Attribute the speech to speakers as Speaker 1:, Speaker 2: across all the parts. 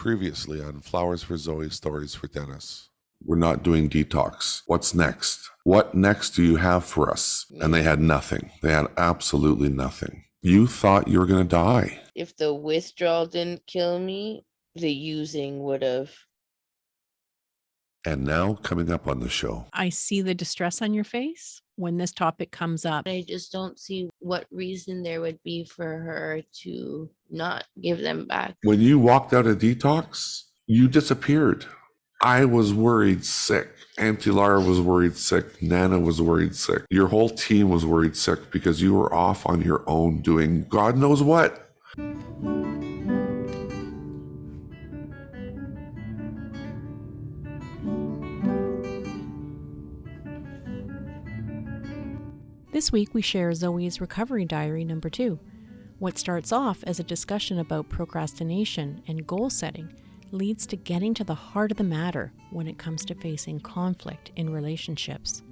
Speaker 1: Previously on Flowers for Zoe, Stories for Dennis. We're not doing detox. What's next? What next do you have for us? And they had nothing. They had absolutely nothing. You thought you were going to die.
Speaker 2: If the withdrawal didn't kill me, the using would have.
Speaker 1: And now coming up on the show.
Speaker 3: I see the distress on your face when this topic comes up.
Speaker 2: I just don't see what reason there would be for her to not give them back.
Speaker 1: When you walked out of detox, you disappeared. I was worried sick. Auntie Lara was worried sick. Nana was worried sick. Your whole team was worried sick because you were off on your own doing God knows what.
Speaker 3: This week, we share Zoe's recovery diary number 2. What starts off as a discussion about procrastination and goal setting leads to getting to the heart of the matter when it comes to facing conflict in relationships.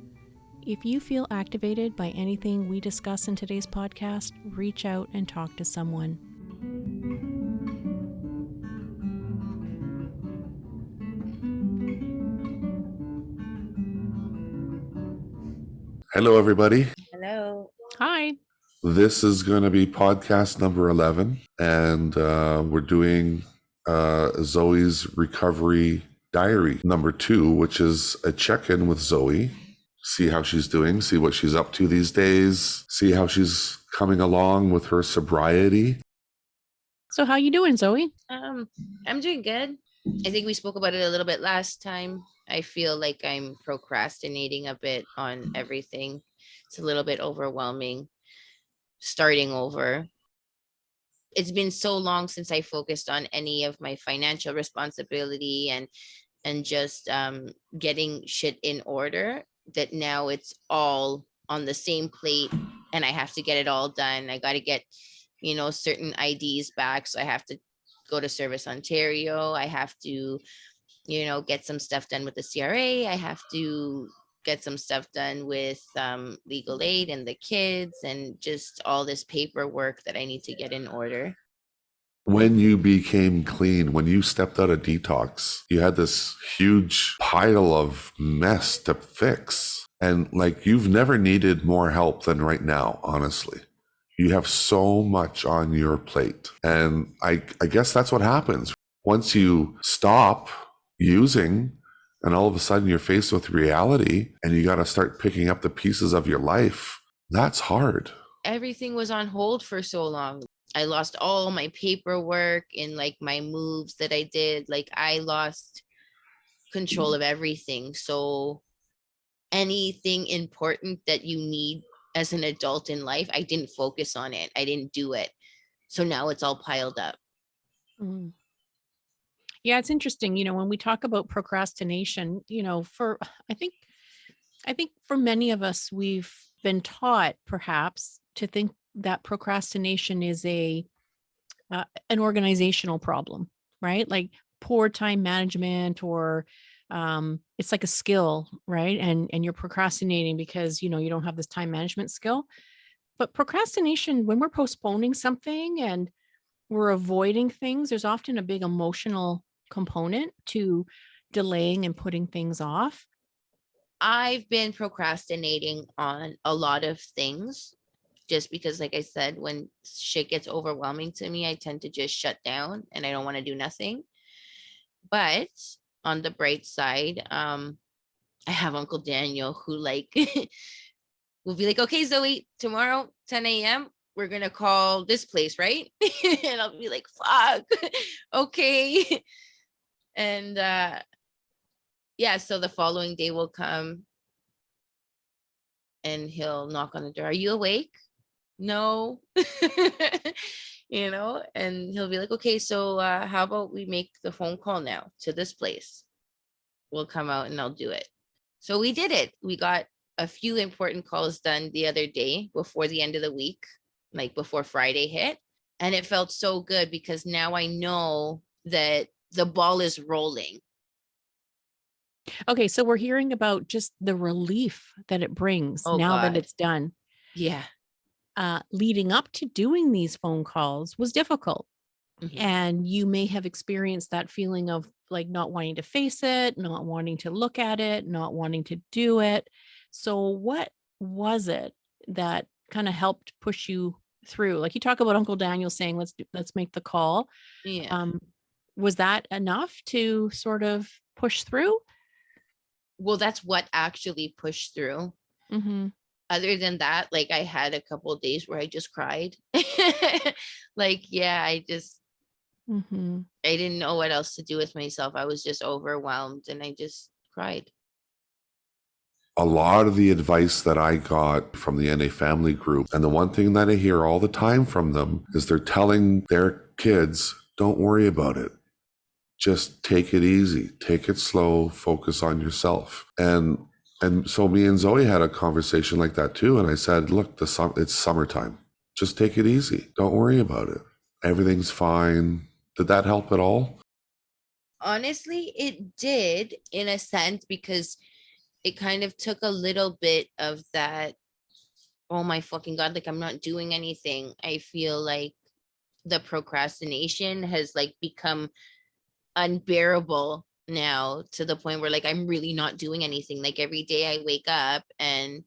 Speaker 3: If you feel activated by anything we discuss in today's podcast, reach out and talk to someone.
Speaker 1: Hello, everybody.
Speaker 2: Hello.
Speaker 3: Hi.
Speaker 1: This is going to be podcast number 11, and we're doing Zoe's recovery diary number 2, which is a check-in with Zoe. See how she's doing, see what she's up to these days, see how she's coming along with her sobriety.
Speaker 3: So how you doing, Zoe?
Speaker 2: I'm doing good. I think we spoke about it a little bit last time. I feel like I'm procrastinating a bit on everything. It's a little bit overwhelming starting over. It's been so long since I focused on any of my financial responsibility and just getting shit in order, that now it's all on the same plate and I have to get it all done. I got to get, certain IDs back. So I have to go to Service Ontario. I have to, get some stuff done with the CRA. I have to get some stuff done with legal aid and the kids and just all this paperwork that I need to get in order.
Speaker 1: When you became clean, when you stepped out of detox, you had this huge pile of mess to fix. And you've never needed more help than right now, honestly. You have so much on your plate. And I guess that's what happens. Once you stop using, and all of a sudden you're faced with reality and you got to start picking up the pieces of your life, that's hard.
Speaker 2: Everything was on hold for so long. I lost all my paperwork and my moves that I did. I lost control of everything. So anything important that you need as an adult in life, I didn't focus on it. I didn't do it. So now it's all piled up.
Speaker 3: Mm. Yeah, it's interesting. When we talk about procrastination, I think for many of us, we've been taught perhaps to think that procrastination is an organizational problem, right? Like poor time management, or it's like a skill, right? And you're procrastinating because, you don't have this time management skill. But procrastination, when we're postponing something and we're avoiding things, there's often a big emotional component to delaying and putting things off.
Speaker 2: I've been procrastinating on a lot of things just because, like I said, when shit gets overwhelming to me, I tend to just shut down and I don't want to do nothing. But on the bright side, I have Uncle Daniel who will be like, okay, Zoe, tomorrow, 10 a.m., we're going to call this place, right? And I'll be like, fuck, okay. And so the following day will come and he'll knock on the door. Are you awake? No. And he'll be like, okay, so how about we make the phone call now to this place? We'll come out and I'll do it. So we did it. We got a few important calls done the other day before the end of the week, before Friday hit. And it felt so good because now I know that the ball is rolling.
Speaker 3: Okay, so we're hearing about just the relief that it brings that it's done.
Speaker 2: Yeah.
Speaker 3: Leading up to doing these phone calls was difficult,
Speaker 2: Mhm.
Speaker 3: And you may have experienced that feeling of like not wanting to face it, not wanting to look at it, not wanting to do it. So what was it that kind of helped push you through? Like you talk about Uncle Daniel saying, let's make the call.
Speaker 2: Yeah.
Speaker 3: Um, was that enough to sort of push through?
Speaker 2: Well, that's what actually pushed through.
Speaker 3: Mhm.
Speaker 2: Other than that, like I had a couple of days where I just cried. Like, yeah,
Speaker 3: Mhm.
Speaker 2: I didn't know what else to do with myself. I was just overwhelmed and I just cried.
Speaker 1: A lot of the advice that I got from the NA family group, and the one thing that I hear all the time from them is they're telling their kids, don't worry about it. Just take it easy, take it slow, focus on yourself. And so me and Zoe had a conversation like that too. And I said, look, it's summertime. Just take it easy. Don't worry about it. Everything's fine. Did that help at all?
Speaker 2: Honestly, it did in a sense because it kind of took a little bit of that, oh my fucking God, like I'm not doing anything. I feel like the procrastination has like become unbearable now to the point where like I'm really not doing anything. Like every day I wake up and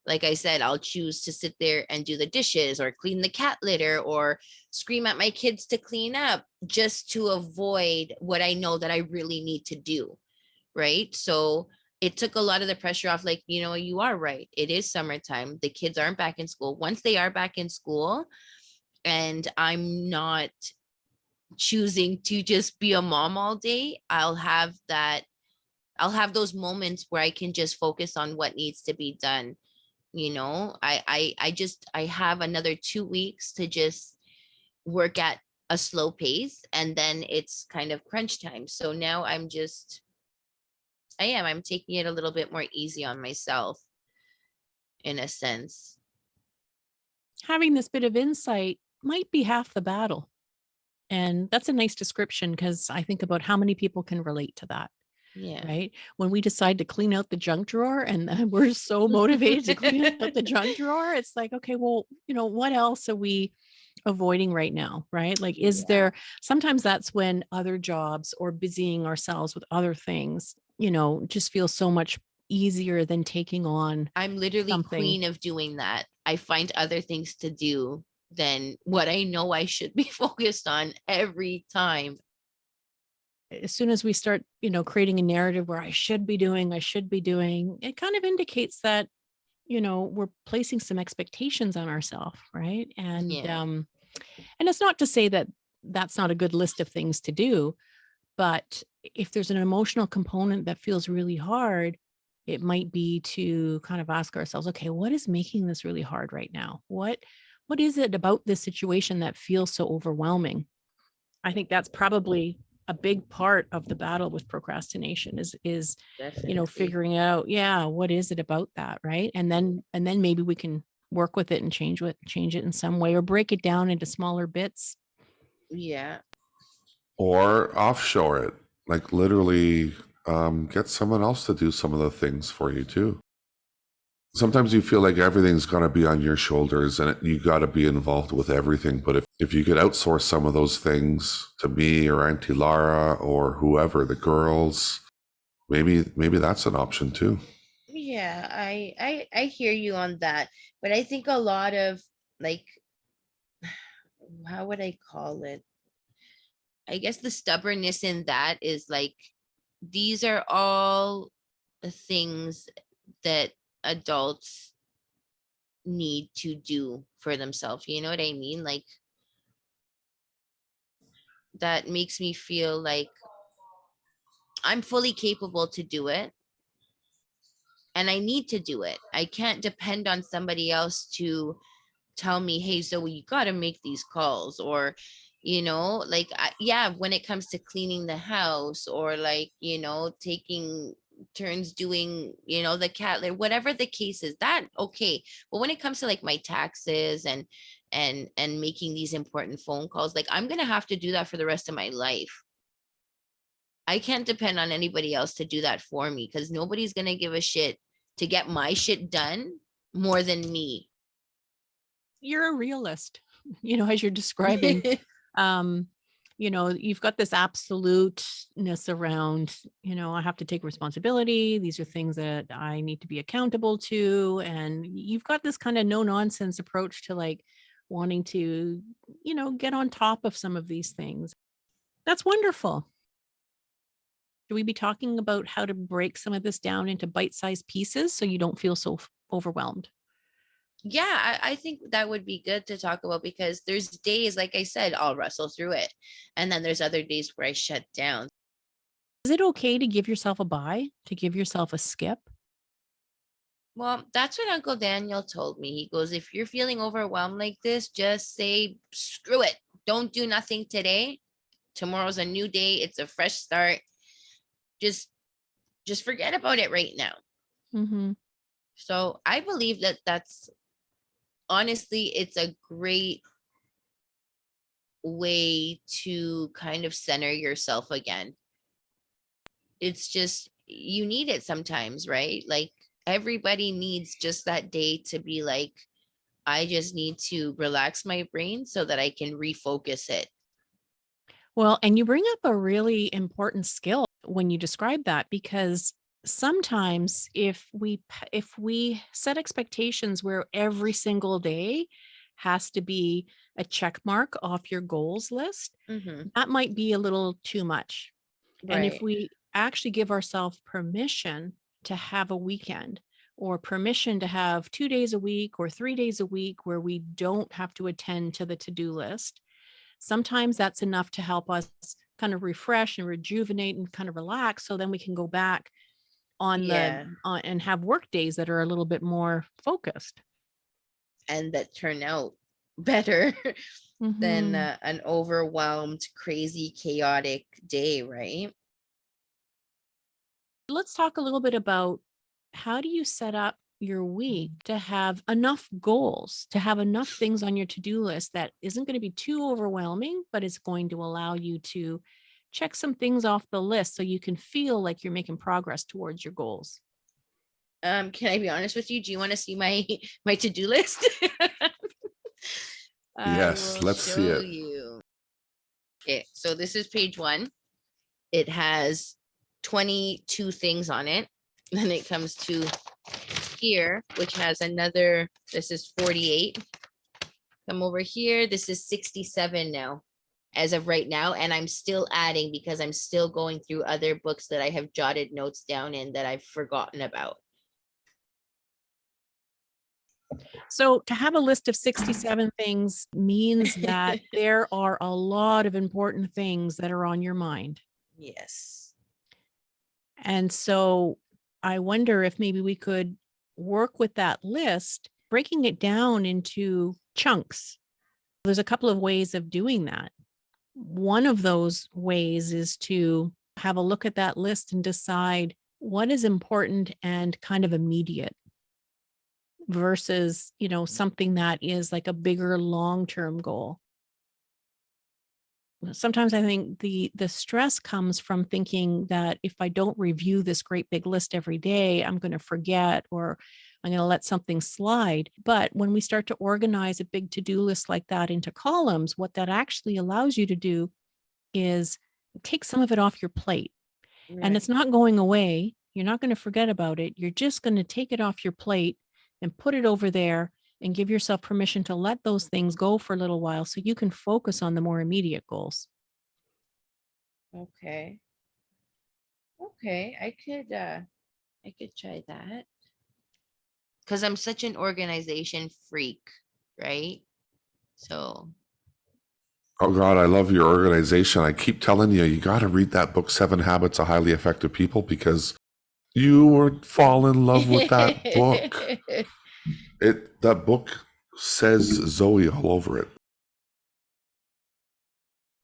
Speaker 2: like I said, I'll choose to sit there and do the dishes or clean the cat litter or scream at my kids to clean up just to avoid what I know that I really need to do. Right. So it took a lot of the pressure off. Like, you are right. It is summertime. The kids aren't back in school. Once they are back in school and I'm not choosing to just be a mom all day, I'll have those moments where I can just focus on what needs to be done. I have another 2 weeks to just work at a slow pace and then it's kind of crunch time. So now I'm taking it a little bit more easy on myself in a sense.
Speaker 3: Having this bit of insight might be half the battle. And that's a nice description because I think about how many people can relate to that.
Speaker 2: Yeah.
Speaker 3: Right? When we decide to clean out the junk drawer and then we're so motivated to clean out the junk drawer, it's like, okay, well, what else are we avoiding right now? Right? Like, is
Speaker 2: Yeah.
Speaker 3: there sometimes that's when other jobs or busying ourselves with other things, just feel so much easier than taking on
Speaker 2: I'm literally
Speaker 3: something.
Speaker 2: queen of doing that. I find other things to do than what I know I should be focused on every time.
Speaker 3: As soon as we start, creating a narrative where I should be doing, it kind of indicates that we're placing some expectations on ourselves, right?
Speaker 2: Yeah.
Speaker 3: And it's not to say that that's not a good list of things to do, but if there's an emotional component that feels really hard, it might be to kind of ask ourselves, okay, what is making this really hard right now? What is it about this situation that feels so overwhelming? I think that's probably a big part of the battle with procrastination is
Speaker 2: Definitely.
Speaker 3: figuring out, yeah, what is it about that, right? And then maybe we can work with it and change it in some way or break it down into smaller bits.
Speaker 2: Yeah.
Speaker 1: Or offshore it? Like literally get someone else to do some of the things for you too. Sometimes you feel like everything's going to be on your shoulders and you got to be involved with everything. But if you could outsource some of those things to me or Auntie Lara or whoever, the girls, maybe that's an option too.
Speaker 2: Yeah, I hear you on that. But I think a lot of like, how would I call it? I guess the stubbornness in that is like these are all the things that adults need to do for themselves. You know what I mean? Like that makes me feel like I'm fully capable to do it and I need to do it. I can't depend on somebody else to tell me, hey, Zoe, you got to make these calls. Or, like, yeah, when it comes to cleaning the house or like, taking turns doing, the cat litter, whatever the case is, that okay. But when it comes to like my taxes and making these important phone calls, like I'm gonna have to do that for the rest of my life. I can't depend on anybody else to do that for me because nobody's gonna give a shit to get my shit done more than me.
Speaker 3: You're a realist, as you're describing. Um, you've got this absoluteness around, I have to take responsibility. These are things that I need to be accountable to. And you've got this kind of no nonsense approach to like wanting to, get on top of some of these things. That's wonderful. Should we be talking about how to break some of this down into bite-sized pieces so you don't feel so overwhelmed?
Speaker 2: Yeah, I think that would be good to talk about, because there's days, like I said, I'll wrestle through it. And then there's other days where I shut down.
Speaker 3: Is it okay to give yourself a bye, to give yourself a skip?
Speaker 2: Well, that's what Uncle Daniel told me. He goes, if you're feeling overwhelmed like this, just say, screw it. Don't do nothing today. Tomorrow's a new day. It's a fresh start. Just just forget about it right now.
Speaker 3: Mm-hmm.
Speaker 2: So I believe that that's honestly, it's a great way to kind of center yourself again. It's just, you need it sometimes, right? Like everybody needs just that day to be like, I just need to relax my brain so that I can refocus it.
Speaker 3: Well, and you bring up a really important skill when you describe that, because sometimes if we set expectations where every single day has to be a check mark off your goals list,
Speaker 2: Hmm.
Speaker 3: that might be a little too much. And if
Speaker 2: Right.
Speaker 3: we actually give ourselves permission to have a weekend, or permission to have 2 days a week or 3 days a week where we don't have to attend to the to-do list, sometimes that's enough to help us kind of refresh and rejuvenate and kind of relax. So then we can go back on
Speaker 2: Yeah.
Speaker 3: and have work days that are a little bit more focused.
Speaker 2: And that turn out better than
Speaker 3: Hmm.
Speaker 2: an overwhelmed, crazy, chaotic day, right?
Speaker 3: Let's talk a little bit about how do you set up your week to have enough goals, to have enough things on your to-do list that isn't going to be too overwhelming, but it's going to allow you to check some things off the list so you can feel like you're making progress towards your goals.
Speaker 2: Can I be honest with you? Do you want to see my my to-do list? I
Speaker 1: Yes,
Speaker 2: will
Speaker 1: let's see
Speaker 2: show
Speaker 1: it.
Speaker 2: you. Okay, so this is page one. It has 22 things on it. Then it comes to here, which has another, this is 48. Come over here, this is 67 now, as of right now. And I'm still adding because I'm still going through other books that I have jotted notes down in that I've forgotten about.
Speaker 3: So to have a list of 67 things means that there are a lot of important things that are on your mind.
Speaker 2: Yes.
Speaker 3: And so I wonder if maybe we could work with that list, breaking it down into chunks. There's a couple of ways of doing that. One of those ways is to have a look at that list and decide what is important and kind of immediate versus, something that is like a bigger long-term goal. Sometimes I think the stress comes from thinking that if I don't review this great big list every day, I'm going to forget, or I'm going to let something slide. But when we start to organize a big to-do list like that into columns, what that actually allows you to do is take some of it off your plate. And
Speaker 2: Right.
Speaker 3: it's not going away. You're not going to forget about it. You're just going to take it off your plate and put it over there and give yourself permission to let those things go for a little while so you can focus on the more immediate goals.
Speaker 2: Okay. Okay. I could try that. Because I'm such an organization freak, right? So
Speaker 1: Oh God, I love your organization. I keep telling you, you got to read that book, Seven Habits of Highly Effective People, because you would fall in love with that book. That book says Zoe all over it.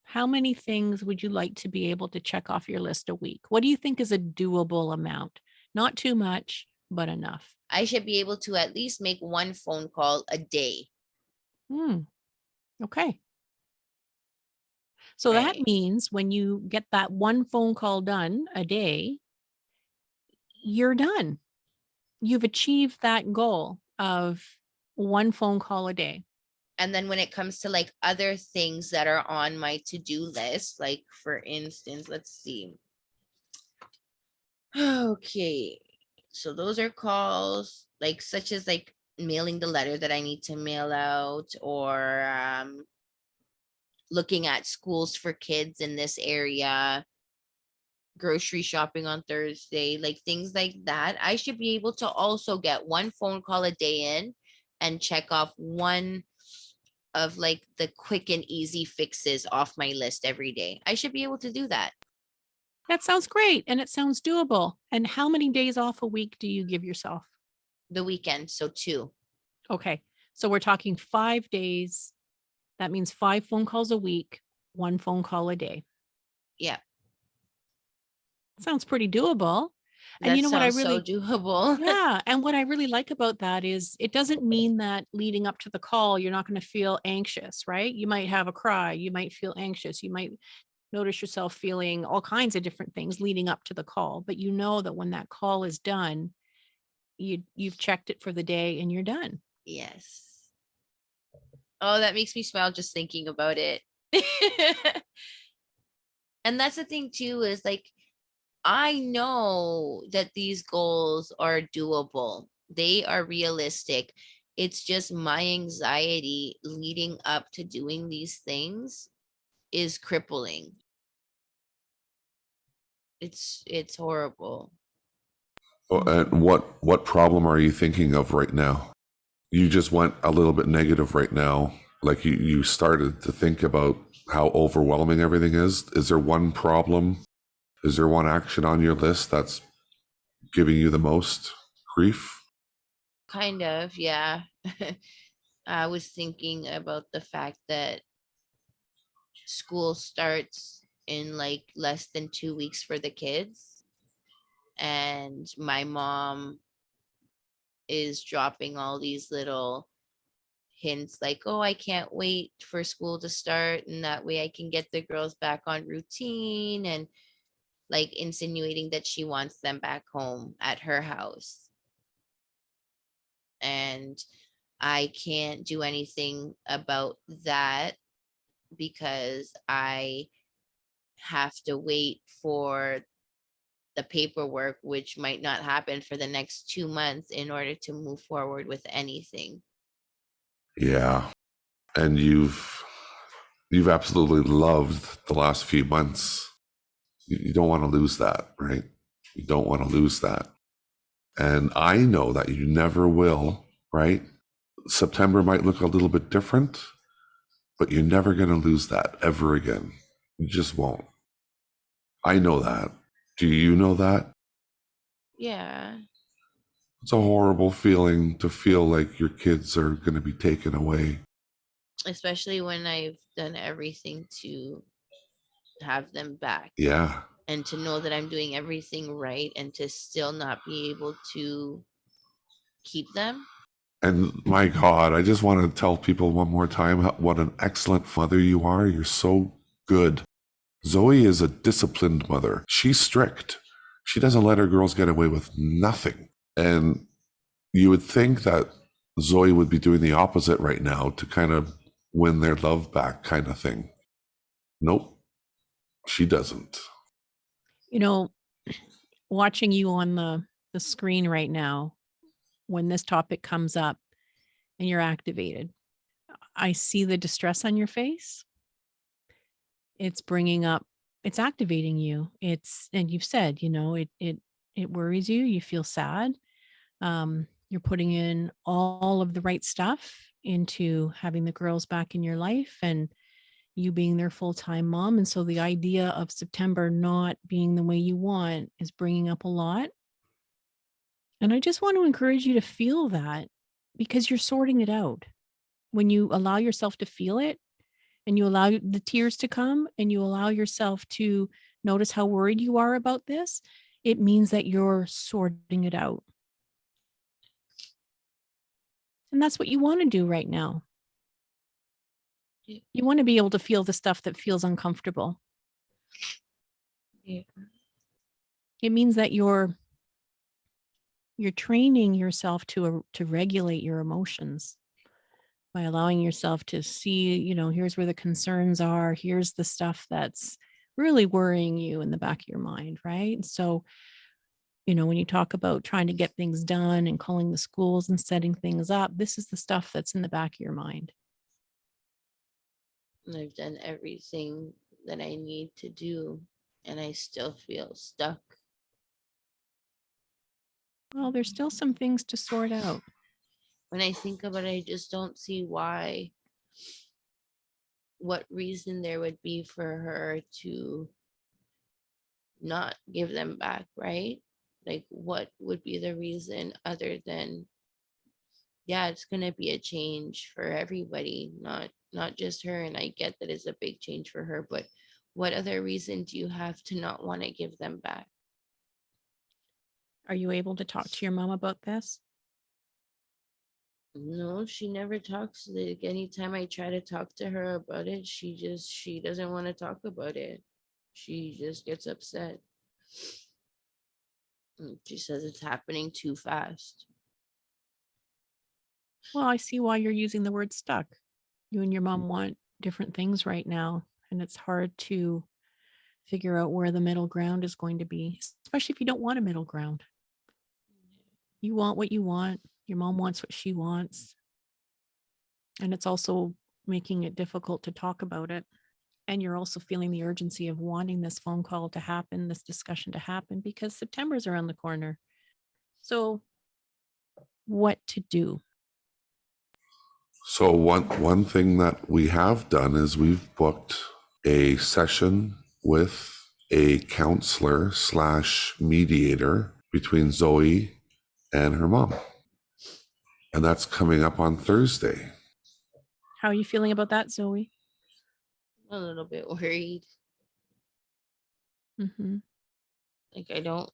Speaker 3: How many things would you like to be able to check off your list a week? What do you think is a doable amount? Not too much, but enough.
Speaker 2: I should be able to at least make one phone call a day.
Speaker 3: Hmm. Okay. So that
Speaker 2: Right.
Speaker 3: means when you get that one phone call done a day, you're done. You've achieved that goal of one phone call a day.
Speaker 2: And then when it comes to like other things that are on my to-do list, like for instance, let's see. Okay. So those are calls like such as like mailing the letter that I need to mail out, or looking at schools for kids in this area, grocery shopping on Thursday, like things like that. I should be able to also get one phone call a day in and check off one of like the quick and easy fixes off my list every day. I should be able to do that.
Speaker 3: That sounds great. And it sounds doable. And how many days off a week do you give yourself?
Speaker 2: The weekend, so 2.
Speaker 3: Okay. So we're talking 5 days. That means 5 phone calls a week, 1 phone call a day.
Speaker 2: Yeah,
Speaker 3: Sounds pretty doable. And
Speaker 2: that
Speaker 3: you know what I
Speaker 2: sounds so
Speaker 3: really,
Speaker 2: doable.
Speaker 3: yeah. And what I really like about that is it doesn't mean that leading up to the call, you're not going to feel anxious, right? You might have a cry. You might feel anxious. You might notice yourself feeling all kinds of different things leading up to the call. But you know that when that call is done, you've checked it for the day and you're done.
Speaker 2: Yes. Oh, that makes me smile just thinking about it. And that's the thing too, is like I know that these goals are doable. They are realistic. It's just my anxiety leading up to doing these things is crippling. It's horrible.
Speaker 1: And what problem are you thinking of right now? You just went a little bit negative right now. Like you started to think about how overwhelming everything is. Is there one problem? Is there one action on your list that's giving you the most grief?
Speaker 2: Kind of, yeah. I was thinking about the fact that school starts in like less than 2 weeks for the kids. And my mom is dropping all these little hints like, oh, I can't wait for school to start. And that way I can get the girls back on routine, and like insinuating that she wants them back home at her house. And I can't do anything about that because I have to wait for the paperwork, which might not happen for the next 2 months in order to move forward with anything.
Speaker 1: Yeah. And you've absolutely loved the last few months. You don't want to lose that, right? You don't want to lose that. And I know that you never will, right? September might look a little bit different, but you're never going to lose that ever again. You just won't. I know that. Do you know that?
Speaker 2: Yeah,
Speaker 1: It's a horrible feeling to feel like your kids are going to be taken away.
Speaker 2: especially when I've done everything to have them back,
Speaker 1: Yeah.
Speaker 2: and to know that I'm doing everything right and to still not be able to keep them.
Speaker 1: And my God, I just want to tell people one more time what an excellent mother you are. You're so good. Zoe is a disciplined mother. She's strict. She doesn't let her girls get away with nothing. And you would think that Zoe would be doing the opposite right now to kind of win their love back, kind of thing. Nope, she doesn't.
Speaker 3: You know, watching you on the screen right now, when this topic comes up and you're activated, I see the distress on your face. It's bringing up, it's activating you. It's, and you've said, it worries you. You feel sad. You're putting in all of the right stuff into having the girls back in your life and you being their full-time mom. And so the idea of September not being the way you want is bringing up a lot. And I just want to encourage you to feel that because you're sorting it out. When you allow yourself to feel it and you allow the tears to come and you allow yourself to notice how worried you are about this, it means that you're sorting it out. And that's what you want to do right now.
Speaker 2: Yeah.
Speaker 3: You want to be able to feel the stuff that feels uncomfortable.
Speaker 2: Yeah.
Speaker 3: It means that you're training yourself to regulate your emotions by allowing yourself to see, here's where the concerns are, here's the stuff that's really worrying you in the back of your mind, right? So, when you talk about trying to get things done and calling the schools and setting things up, this is the stuff that's in the back of your mind.
Speaker 2: And I've done everything that I need to do, and I still feel stuck.
Speaker 3: Well, there's still some things to sort out.
Speaker 2: When I think about it, I just don't see what reason there would be for her to not give them back, right? Like, what would be the reason other than, yeah, it's gonna be a change for everybody, not just her. And I get that it's a big change for her, but what other reason do you have to not want to give them back?
Speaker 3: Are you able to talk to your mom about this?
Speaker 2: No, she never talks. Like, anytime I try to talk to her about it, she doesn't want to talk about it. She just gets upset. She says it's happening too fast.
Speaker 3: Well, I see why you're using the word stuck. You and your mom want different things right now, and it's hard to figure out where the middle ground is going to be, especially if you don't want a middle ground. You want what you want, your mom wants what she wants. And it's also making it difficult to talk about it. And you're also feeling the urgency of wanting this phone call to happen, this discussion to happen, because September's around the corner. So, what to do?
Speaker 1: So one thing that we have done is we've booked a session with a counselor / mediator between Zoe and her mom. And that's coming up on Thursday.
Speaker 3: How are you feeling about that, Zoe?
Speaker 2: A little bit worried.
Speaker 3: Mm-hmm.
Speaker 2: Like, I don't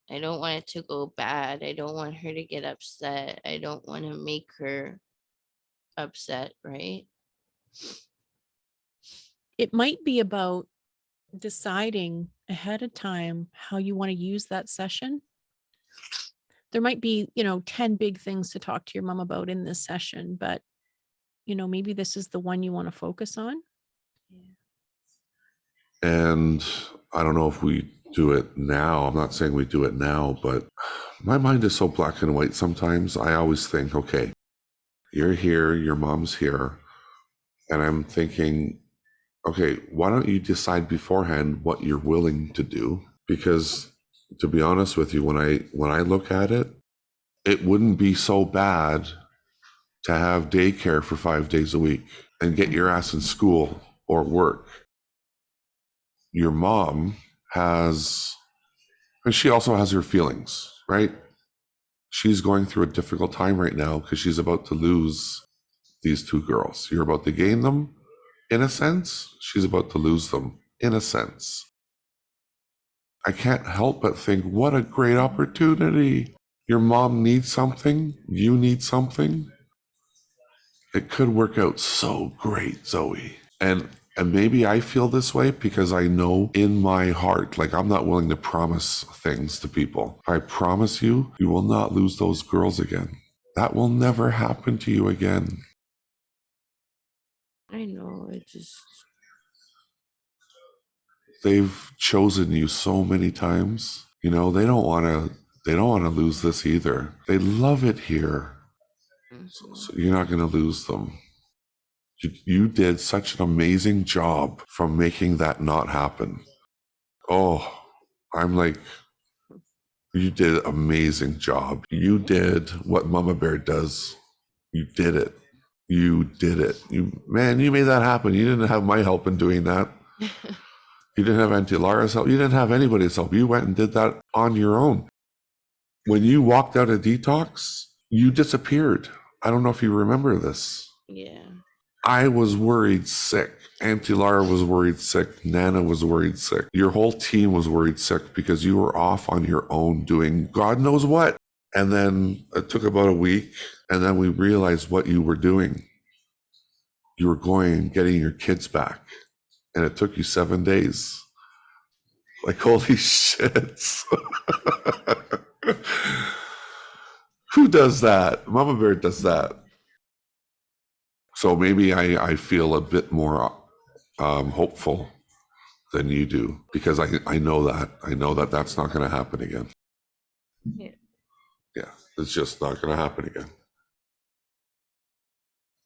Speaker 2: want it to go bad. I don't want her to get upset. I don't want to make her upset, right?
Speaker 3: It might be about deciding ahead of time how you want to use that session. There might be, 10 big things to talk to your mom about in this session, but maybe this is the one you want to focus on.
Speaker 2: Yeah.
Speaker 1: And I don't know if we do it now. I'm not saying we do it now, but my mind is so black and white sometimes. I always think, okay, you're here, your mom's here. And I'm thinking, okay, why don't you decide beforehand what you're willing to do? Because to be honest with you, when I look at it, it wouldn't be so bad to have daycare for 5 days a week and get your ass in school or work. Your mom has, and she also has her feelings, right? She's going through a difficult time right now because she's about to lose these two girls. You're about to gain them, in a sense. She's about to lose them, in a sense. I can't help but think, what a great opportunity. Your mom needs something. You need something. It could work out so great, Zoe. And maybe I feel this way because I know in my heart, like, I'm not willing to promise things to people. I promise you, you will not lose those girls again. That will never happen to you again.
Speaker 2: I know. It just,
Speaker 1: They've chosen you so many times. They don't want to lose this either. They love it here. So you're not going to lose them. You did such an amazing job from making that not happen. Oh, I'm like, you did an amazing job. You did what Mama Bear does. You did it. You did it. You made that happen. You didn't have my help in doing that. You didn't have Auntie Lara's help. You didn't have anybody's help. You went and did that on your own. When you walked out of detox, you disappeared. I don't know if you remember this.
Speaker 2: yeah.
Speaker 1: I was worried sick. Auntie Lara was worried sick. Nana was worried sick. Your whole team was worried sick because you were off on your own doing God knows what. And then it took about a week, and then we realized what you were doing. You were going and getting your kids back, and it took you 7 days. Like, holy shit. Who does that? Mama Bear does that. So maybe I feel a bit more hopeful than you do, because I know that that's not going to happen again.
Speaker 2: Yeah.
Speaker 1: Yeah, it's just not going to happen again.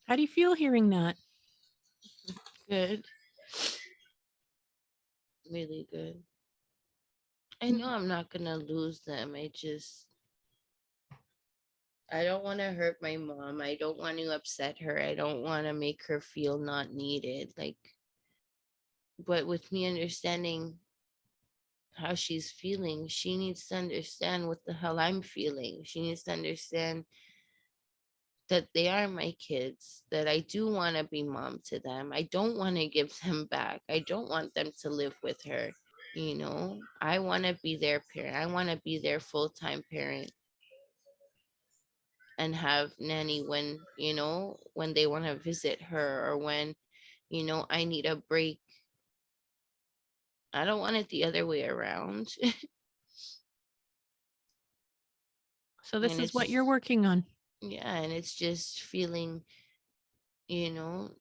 Speaker 3: How do you feel hearing that?
Speaker 2: Good. Really good. I know I'm not gonna lose them. I don't want to hurt my mom. I don't want to upset her. I don't want to make her feel not needed. Like, but with me understanding how she's feeling, she needs to understand what the hell I'm feeling. She needs to understand that they are my kids, that I do want to be mom to them. I don't want to give them back. I don't want them to live with her. I want to be their parent. I want to be their full-time parent and have nanny when they want to visit her, or when, I need a break. I don't want it the other way around.
Speaker 3: So this
Speaker 2: And
Speaker 3: is what
Speaker 2: it's,
Speaker 3: you're working on.
Speaker 2: yeah, and it's just feeling,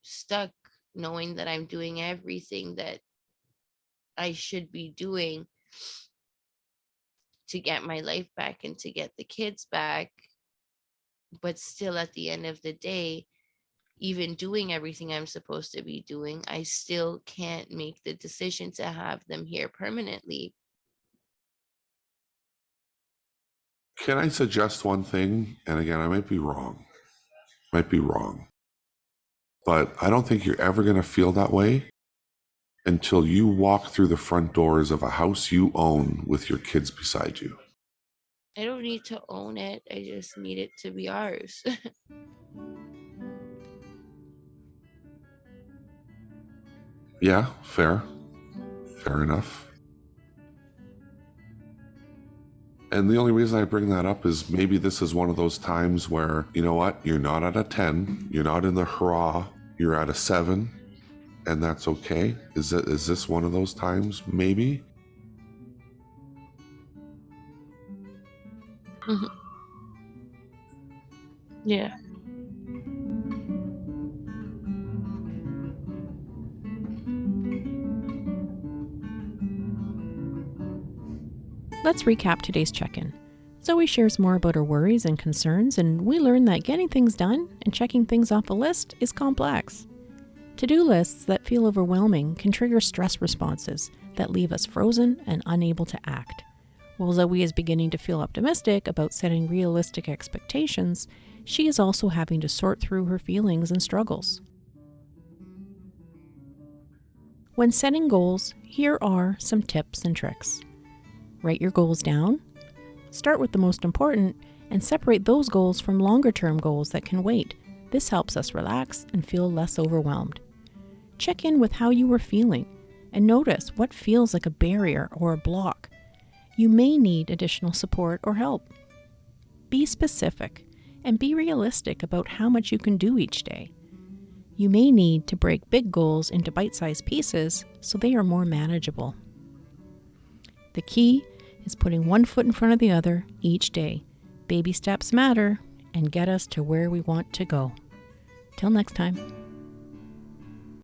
Speaker 2: stuck, knowing that I'm doing everything that I should be doing to get my life back and to get the kids back. But still, at the end of the day, even doing everything I'm supposed to be doing, I still can't make the decision to have them here permanently.
Speaker 1: Can I suggest one thing? And again, I might be wrong. But I don't think you're ever going to feel that way until you walk through the front doors of a house you own with your kids beside you.
Speaker 2: I don't need to own it. I just need it to be ours.
Speaker 1: Yeah, fair. Fair enough. And the only reason I bring that up is maybe this is one of those times where, you know what, you're not at a 10, you're not in the hurrah, you're at a 7, and that's okay. Is this one of those times? Maybe.
Speaker 2: Mhm. Yeah.
Speaker 3: Let's recap today's check-in. Zoe shares more about her worries and concerns, and we learn that getting things done and checking things off a list is complex. To-do lists that feel overwhelming can trigger stress responses that leave us frozen and unable to act. While Zoe is beginning to feel optimistic about setting realistic expectations, she is also having to sort through her feelings and struggles. When setting goals, here are some tips and tricks. Write your goals down. Start with the most important and separate those goals from longer-term goals that can wait. This helps us relax and feel less overwhelmed. Check in with how you were feeling and notice what feels like a barrier or a block. You may need additional support or help. Be specific and be realistic about how much you can do each day. You may need to break big goals into bite-sized pieces so they are more manageable. The key is putting one foot in front of the other each day. Baby steps matter and get us to where we want to go. Till next time.